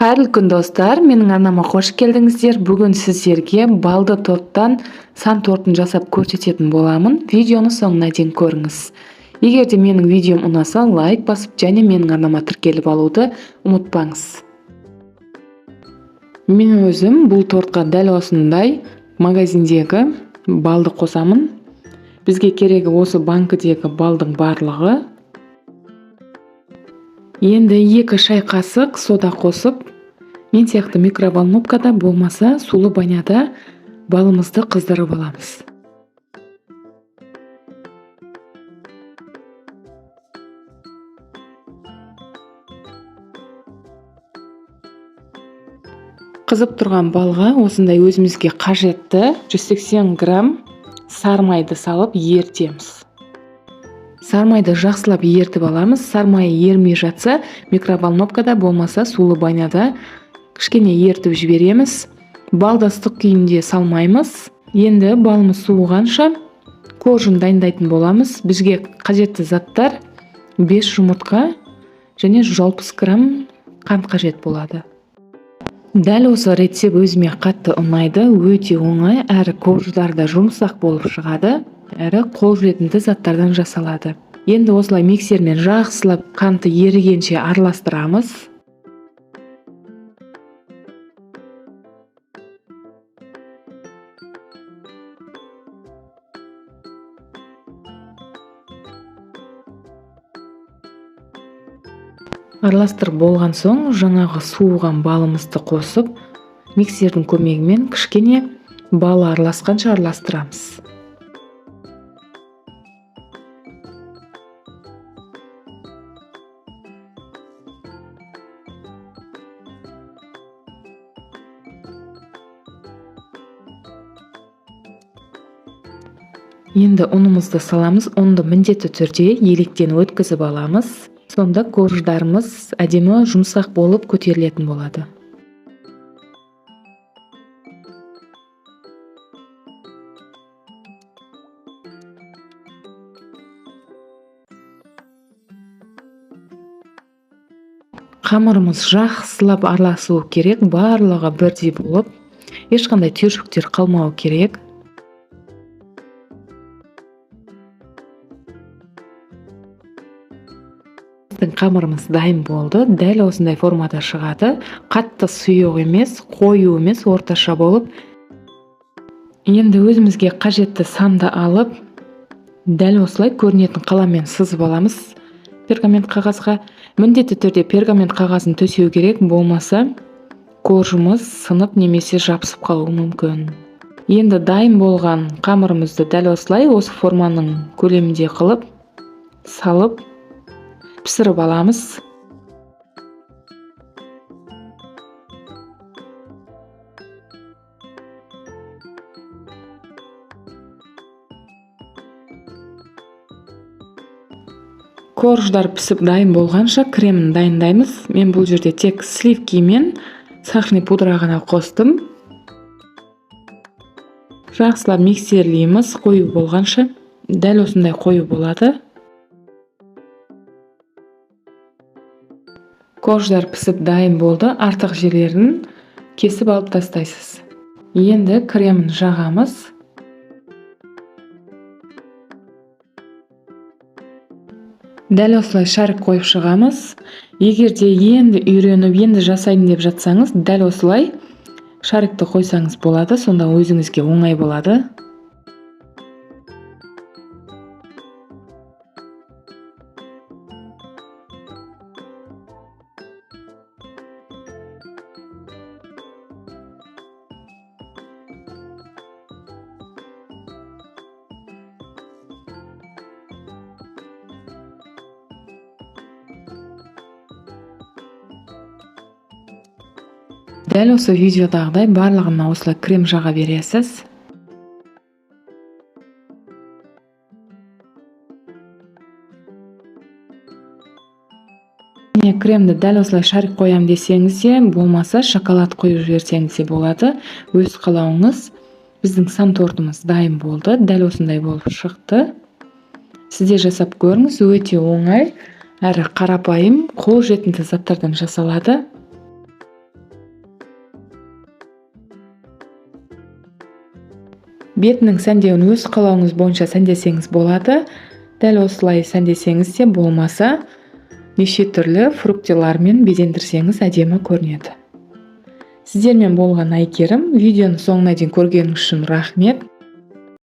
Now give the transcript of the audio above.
Қайырлы күн достар, менің арнама қош келдіңіздер. Бүгін сіздерге балды торттан сан тортын жасап көрсететін боламын. Видеоны соңына дейін көріңіз. Егер де менің видеом ұнаса, лайк басып және менің арнама тіркеліп алуды ұмытпаңыз. Мен өзім бұл тортқа дәл осындай магазиндегі балды қосамын. Бізге керегі осы банкідегі балдың барлығы. Енді 2 шай қасық сода қосып, мен сияқты микроволновкада болмаса сулы баняда балымызды қыздырып аламыз. Қызып тұрған балға осындай өзімізге қажетті 180 грамм сармайды салып ертеміз. Сармайды жақсылап ертіп аламыз. Сармайы ермей жатса, микроволновкада болмаса сулы баняда кішкене ертіп жібереміз. Балды ыстық күйінде салмаймыз. Енді балымыз суығанша қоржын дайындайтын боламыз. Бізге қажетті заттар 5 жұмыртқа және 160 грамм қант қажет болады. Дәл осы рецепт өзіме қатты ұнайды. Өте оңай, әрі қоржындарда жұмсақ болып шығады. Әрі қолжетімді заттардан жасалады. Енді осылай миксермен жақсылап қанты ерігенше араластырамыз. Араластырып болған соң, жаңағы суыған балымызды қосып, миксердің көмегімен кішкене балы араласқанша араластырамыз. Енді ұнымызды саламыз, ұнды міндетті түрде електен өткізіп аламыз. Сонда қоржындарымыз әдемі жұмсақ болып көтерілетін болады. Қамырымыз жақсылап араласуы керек, барлығы бірдей болып, ешқандай түйіршіктер қалмауы керек. Қамырымыз дайын болды. Дәл осындай формада шығады. Қатты сұйық емес, қою емес, орташа болып. Енді өзімізге қажетті санды алып, дәл осылай көрінетін қаламмен сызып аламыз. Пергамент қағазға міндетті түрде пергамент қағазын төсеу керек, болмаса қоржынымыз сынып немесе жабысып қалуы мүмкін. Енді дайын болған қамырымызды дәл осылай осы форманың көлемінде қылып, салып, пісіріп аламыз. Қоржындар пісіп дайын болғанша кремін дайындаймыз. Мен бұл жерде тек сливки мен сахарный пудра ғана қостым. Жақсылап миксерлейміз, қою болғанша. Дәл осындай қою болады. Қоржындар пісіп дайын болды. Артық жерлерін кесіп алып тастайсыз. Енді кремін жағамыз. Дәл осылай шарик қойып шығамыз. Егер де енді үйреніп, енді жасайын деп жатсаңыз, дәл осылай шарикті қойсаңыз болады, сонда өзіңізге оңай болады. Дәл осы видеодағыдай барлығына осылай крем жаға бересіз. Кремді дәл осылай шарик қоям десеңіз де, болмаса шоколад қойып жіберсеңіз де болады. Өз қалауыңыз. Біздің сан тортымыз дайын болды. Дәл осындай болып шықты. Сізде жасап көріңіз, өте оңай, әрі қарапайым, қолжетімді заттардан жасалады. бетінің сәндеуін өз қалауыңыз бойынша сәндесеңіз болады. Дәл осылай сәндесеңіз де болмаса, неше түрлі фруктилармен безендірсеңіз әдемі көрінеді. Сіздермен болған Айгерім. Видеоны соңына дейін көргеніңіз үшін рахмет.